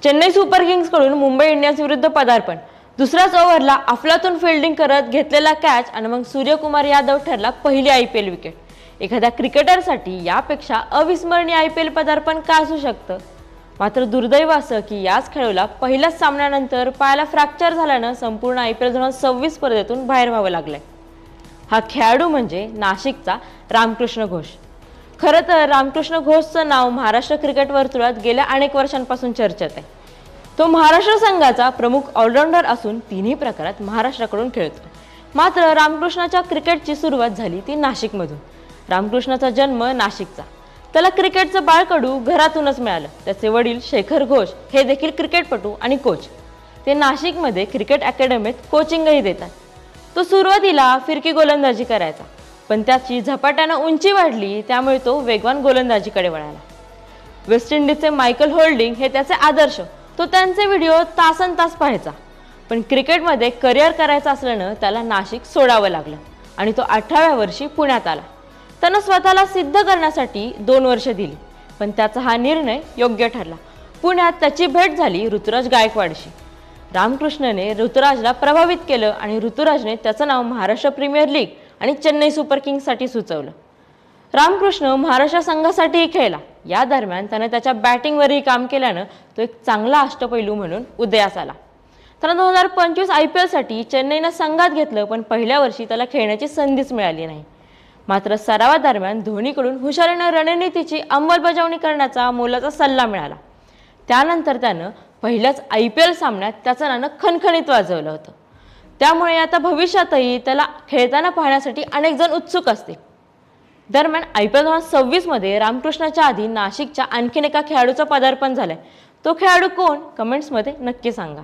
Chennai super Kings कडून Mumbai Indians विरुद्ध पदार्पण। दुसऱ्याच ओव्हरला अफलातून फिल्डिंग करत घेतलेला कॅच आणि मग सूर्यकुमार यादव ठरला पहिली IPL विकेट। एखाद्या क्रिकेटरसाठी यापेक्षा अविस्मरणीय IPL पदार्पण का असू शकतं। मात्र दुर्दैव असं की याच खेळाडूला पहिल्याच सामन्यानंतर पायाला फ्रॅक्चर झाल्यानं संपूर्ण IPL 2026 स्पर्धेतून बाहेर व्हावं लागलंय। हा खेळाडू म्हणजे नाशिकचा रामकृष्ण घोष। खरं तर रामकृष्ण घोषचं नाव महाराष्ट्र क्रिकेट वर्तुळात गेल्या अनेक वर्षांपासून चर्चेत आहे। तो महाराष्ट्र संघाचा प्रमुख ऑलराऊंडर असून तिन्ही प्रकारात महाराष्ट्राकडून खेळतो। मात्र रामकृष्णाच्या क्रिकेटची सुरुवात झाली ती नाशिकमधून। रामकृष्णाचा जन्म नाशिकचा। त्याला क्रिकेटचं बाळकडू घरातूनच मिळालं। त्याचे वडील शेखर घोष हे देखील क्रिकेटपटू आणि कोच। ते नाशिकमध्ये क्रिकेट अकॅडमीत कोचिंगही देतात। तो सुरुवातीला फिरकी गोलंदाजी करायचा, पण त्याची झपाट्यानं उंची वाढली त्यामुळे तो वेगवान गोलंदाजीकडे वळाला। वेस्ट इंडिजचे मायकल होल्डिंग हे त्याचे आदर्श। तो त्यांचे व्हिडिओ तासनतास पाहायचा। पण क्रिकेटमध्ये करिअर करायचं असल्यानं त्याला नाशिक सोडावं लागलं आणि तो 18व्या वर्षी पुण्यात आला। त्यानं स्वतःला सिद्ध करण्यासाठी 2 वर्ष दिली, पण त्याचा हा निर्णय योग्य ठरला। पुण्यात त्याची भेट झाली ऋतुराज गायकवाडशी। रामकृष्णने ऋतुराजला प्रभावित केलं आणि ऋतुराजने त्याचं नाव महाराष्ट्र प्रीमियर लीग आणि चेन्नई सुपर किंग्ससाठी सुचवलं। रामकृष्ण महाराष्ट्र संघासाठीही खेळला। या दरम्यान त्याने त्याच्या बॅटिंगवरही काम केल्यानं तो एक चांगला अष्टपैलू म्हणून उदयास आला। त्यानं 2025 IPL साठी चेन्नईनं संघात घेतलं, पण पहिल्या वर्षी त्याला खेळण्याची संधीच मिळाली नाही। मात्र सरावादरम्यान धोनीकडून हुशारीनं रणनीतीची अंमलबजावणी करण्याचा मोलाचा सल्ला मिळाला। त्यानंतर त्यानं पहिल्याच IPL सामन्यात त्याचं नाणं खणखणीत वाजवलं होतं। त्यामुळे आता भविष्यातही त्याला खेळताना पाहण्यासाठी अनेक जण उत्सुक असतील। दरम्यान IPL 2026 मध्ये रामकृष्णाच्या आधी नाशिकच्या आणखीन एका खेळाडूचं पदार्पण झालंय। तो खेळाडू कोण? कमेंट्समध्ये नक्की सांगा।